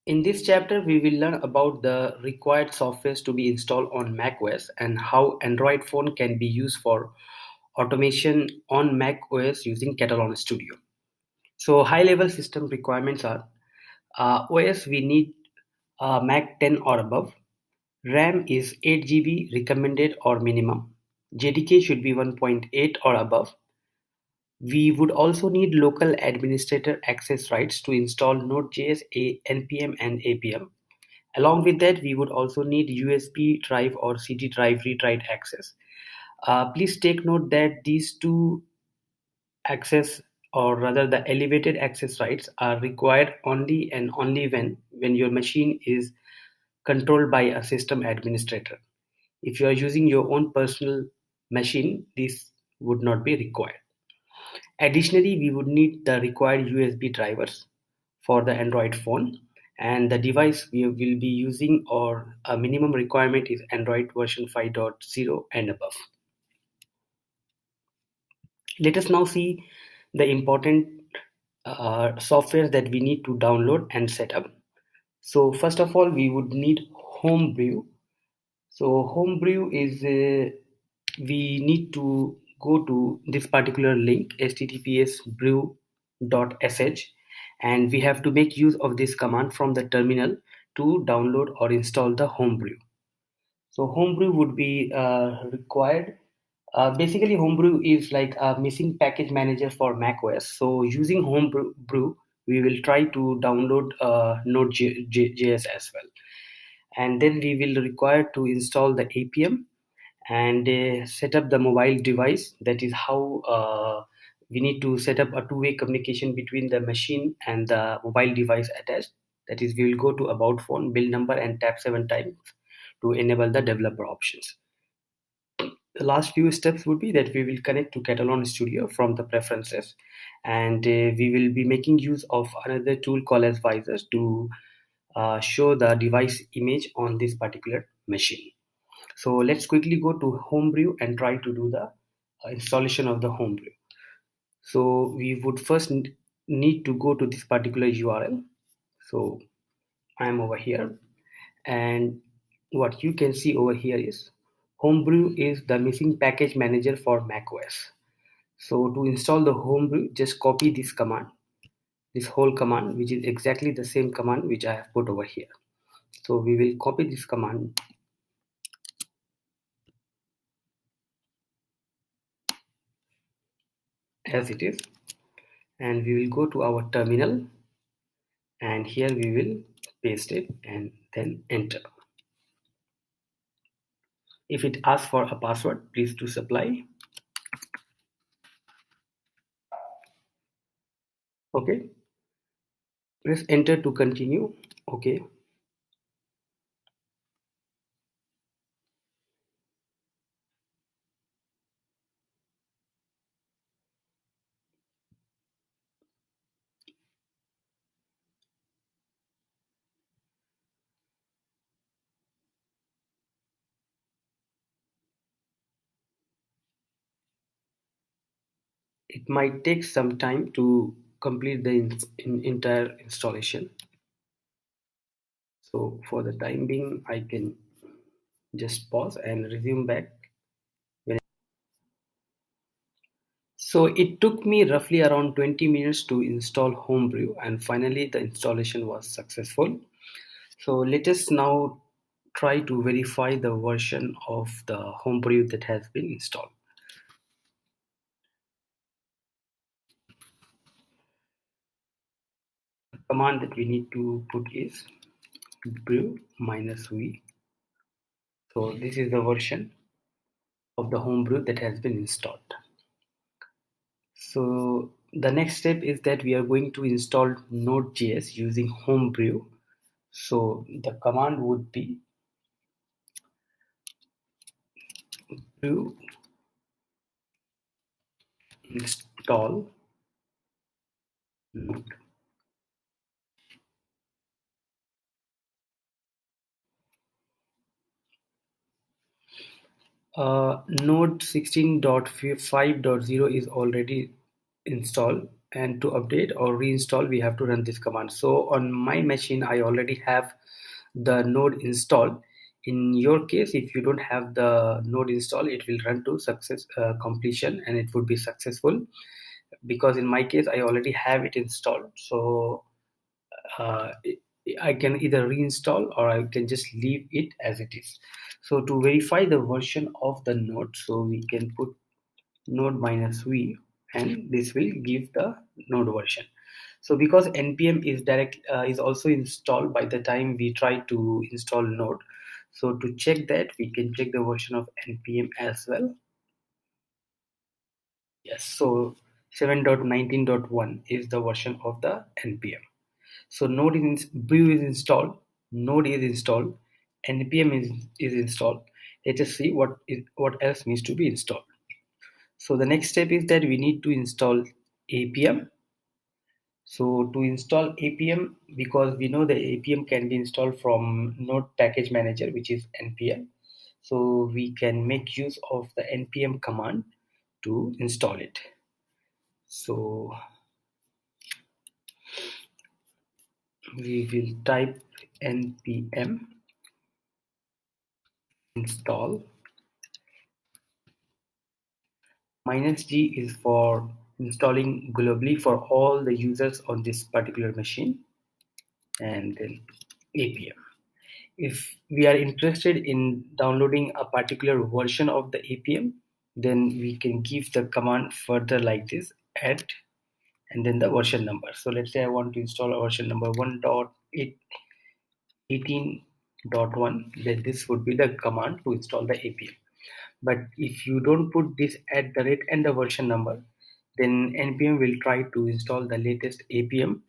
In this chapter, we will learn about the required softwares to be installed on macOS and how Android phone can be used for automation on macOS using Katalon Studio. So high-level system requirements are OS we need Mac 10 or above. RAM is 8 GB recommended or minimum. JDK should be 1.8 or above. We would also need local administrator access rights to install Node.js, NPM, and APM. Along with that, we would also need USB drive or CD drive read-write access. Please take note that these two access, or rather the elevated access rights, are required only and only when your machine is controlled by a system administrator. If you are using your own personal machine, this would not be required. Additionally, we would need the required USB drivers for the Android phone, and the device we will be using, or a minimum requirement, is Android version 5.0 and above. Let us now see the important software that we need to download and set up. So first of all, we would need Homebrew. So Homebrew is we need to go to this particular link, https://brew.sh, and we have to make use of this command from the terminal to download or install the Homebrew. So Homebrew would be required. Basically, Homebrew is like a missing package manager for macOS. So using Homebrew, we will try to download Node.js as well. And then we will require to install the APM and set up the mobile device. That is how we need to set up a two-way communication between the machine and the mobile device attached. That is, we will go to About Phone, Build Number, and tap 7 times to enable the developer options. The last few steps would be that we will connect to Katalon Studio from the preferences, and we will be making use of another tool called as Visors to show the device image on this particular machine. So let's quickly go to Homebrew and try to do the installation of the Homebrew. So we would first need to go to this particular URL. So I'm over here, and what you can see over here is Homebrew is the missing package manager for macOS. So to install the Homebrew, just copy this command, this whole command, which is exactly the same command which I have put over here. So we will copy this command as it is, and we will go to our terminal, and here we will paste it and then enter. If it asks for a password, please do supply. Okay, press enter to continue. Okay, it might take some time to complete the entire installation. So for the time being, I can just pause and resume back. So it took me roughly around 20 minutes to install Homebrew, and finally the installation was successful. So let us now try to verify the version of the Homebrew that has been installed. The command that we need to put is brew -v. So this is the version of the Homebrew that has been installed. So the next step is that we are going to install Node.js using Homebrew. So the command would be brew install node. Node 16.5.0 is already installed. and to update or reinstall we have to run this command. So on my machine I already have the node installed. In your case, if you don't have the node installed, it will run to success completion and it would be successful, because in my case I already have it installed. So uh, I can either reinstall or I can just leave it as it is. So to verify the version of the node, so we can put node minus v, and this will give the node version. So because npm is also installed by the time we try to install node, so to check that we can check the version of npm as well. Yes, so 7.19.1 is the version of the npm. So node brew is installed, node is installed, npm is installed. Let us see what else needs to be installed. So the next step is that we need to install APM. So to install APM, because we know the APM can be installed from Node Package Manager, which is npm. So we can make use of the npm command to install it. So we will type npm install. -G is for installing globally for all the users on this particular machine, and then APM. If we are interested in downloading a particular version of the APM, then we can give the command further like this, add, and then the version number. So let's say I want to install a version number 1.18.1, then this would be the command to install the APM. But if you don't put this at the rate and the version number, then npm will try to install the latest APM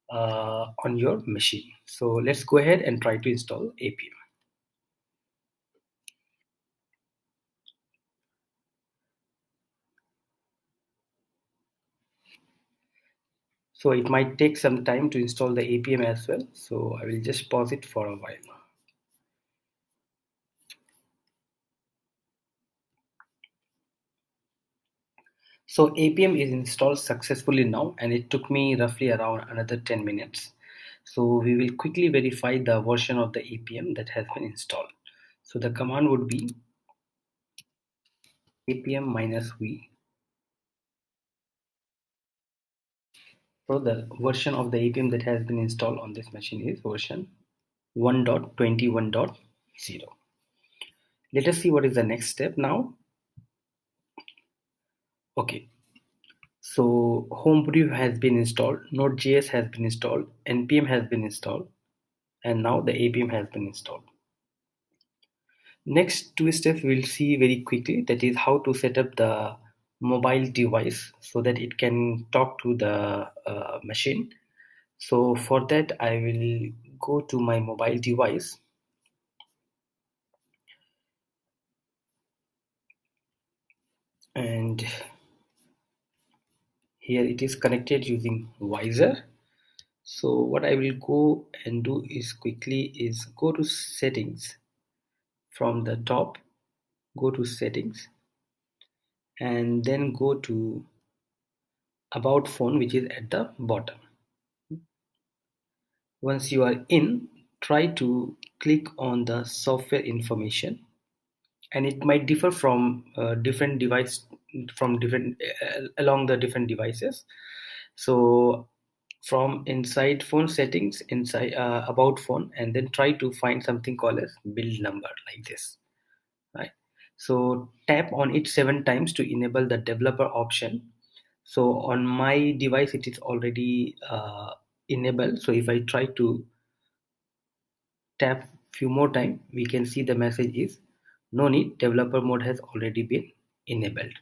on your machine. So let's go ahead and try to install APM. So it might take some time to install the APM as well. So I will just pause it for a while. So APM is installed successfully now, and it took me roughly around another 10 minutes. So we will quickly verify the version of the APM that has been installed. So the command would be apm-v. So the version of the APM that has been installed on this machine is version 1.21.0. Let us see what is the next step now. Okay, so Homebrew has been installed, Node.js has been installed, npm has been installed, and now the APM has been installed. Next two steps we'll see very quickly, that is how to set up the mobile device so that it can talk to the machine. So for that I will go to my mobile device, and here it is connected using Visor. So what I will go and do is quickly is go to settings. From the top, go to settings, and then go to about phone, which is at the bottom. Once you are in, try to click on the software information, and it might differ from different device, from different along the different devices. So from inside phone settings, inside about phone, and then try to find something called as build number, like this, right? So tap on it 7 times to enable the developer option. So on my device it is already enabled. So if I try to tap few more time, we can see the message is no need, developer mode has already been enabled.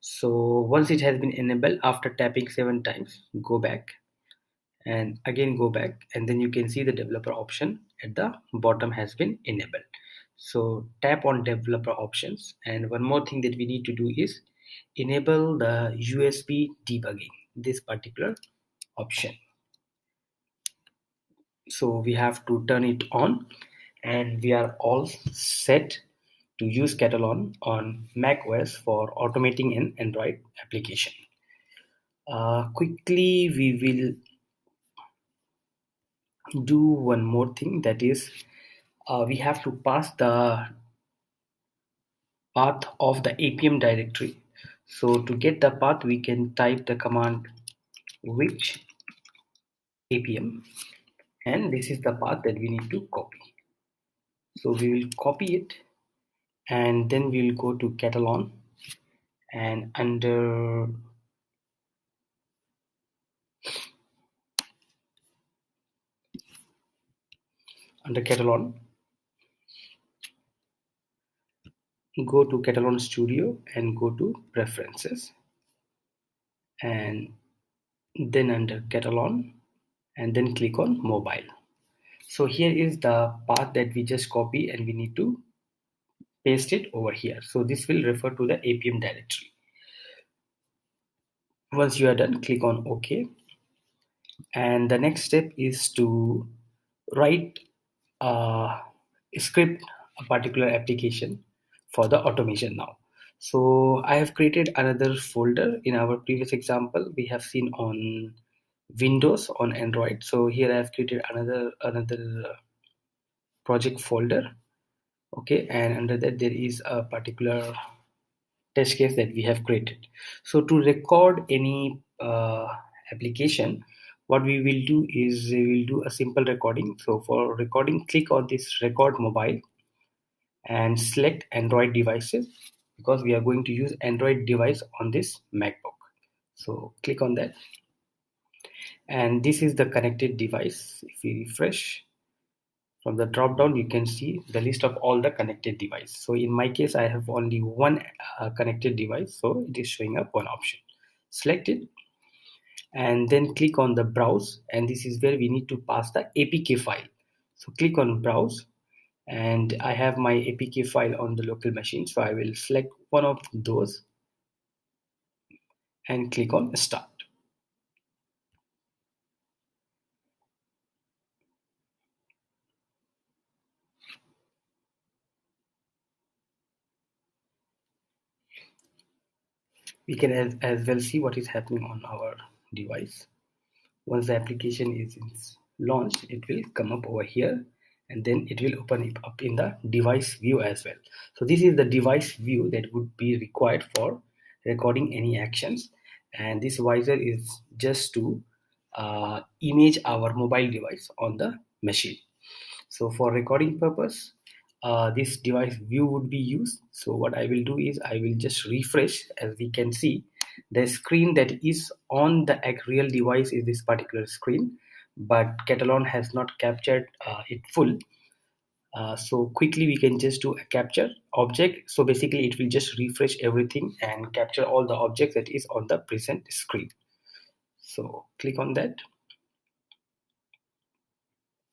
So once it has been enabled, after tapping 7 times, go back and again go back, and then you can see the developer option at the bottom has been enabled. So tap on developer options, and one more thing that we need to do is enable the USB debugging, this particular option. So we have to turn it on, and we are all set to use Katalon on Mac OS for automating an Android application. Quickly, we will do one more thing, that is we have to pass the path of the APM directory. So to get the path, we can type the command which APM, and this is the path that we need to copy. So we will copy it, and then we will go to Katalon, and under Katalon, go to Katalon Studio and go to Preferences, and then under Katalon, and then click on Mobile. So here is the path that we just copy, and we need to paste it over here. So this will refer to the APM directory. Once you are done, click on OK. And the next step is to write a script, a particular application for the automation now. So I have created another folder. In our previous example, we have seen on Windows, on Android. So here I have created another project folder. Okay, and under that there is a particular test case that we have created. So to record any application, what we will do is we will do a simple recording. So for recording, click on this record mobile and select Android devices, because we are going to use Android device on this MacBook. So click on that, and this is the connected device. If we refresh from the drop down, you can see the list of all the connected device. So in my case, I have only one connected device, so it is showing up one option. Select it, and then click on the browse, and this is where we need to pass the APK file. So click on browse, and I have my APK file on the local machine, so I will select one of those and click on start. We can as well see what is happening on our device. Once the application is launched, it will come up over here, and then it will open it up in the device view as well. So this is the device view that would be required for recording any actions, and this visor is just to image our mobile device on the machine. So for recording purpose, this device view would be used. So what I will do is I will just refresh. As we can see, the screen that is on the real device is this particular screen, but Katalon has not captured it full. So quickly we can just do a capture object. So basically it will just refresh everything and capture all the objects that is on the present screen. So click on that.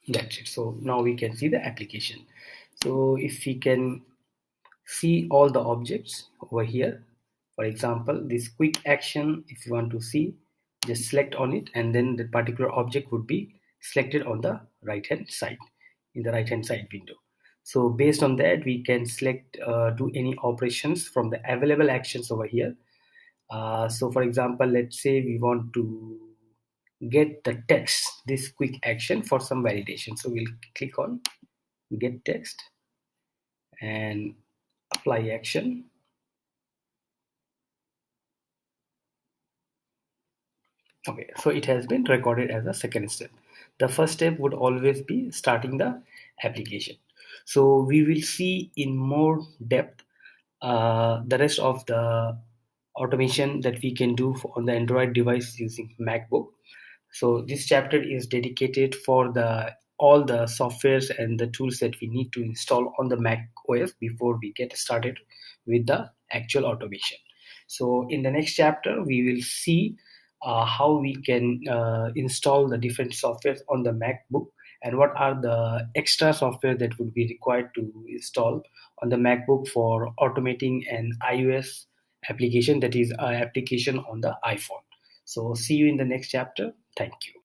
That's it. So now we can see the application. So if we can see all the objects over here, for example, this quick action, if you want to see, just select on it, and then the particular object would be selected on the right hand side, in the right hand side window. So based on that, we can select do any operations from the available actions over here. So for example, let's say we want to get the text, this quick action, for some validation. So we'll click on get text and apply action. Okay, so it has been recorded as a second step. The first step would always be starting the application. So we will see in more depth the rest of the automation that we can do on the Android device using MacBook. So this chapter is dedicated for the all the softwares and the tools that we need to install on the Mac OS before we get started with the actual automation. So in the next chapter, we will see how we can install the different softwares on the MacBook, and what are the extra software that would be required to install on the MacBook for automating an iOS application, that is an application on the iPhone. So see you in the next chapter. Thank you.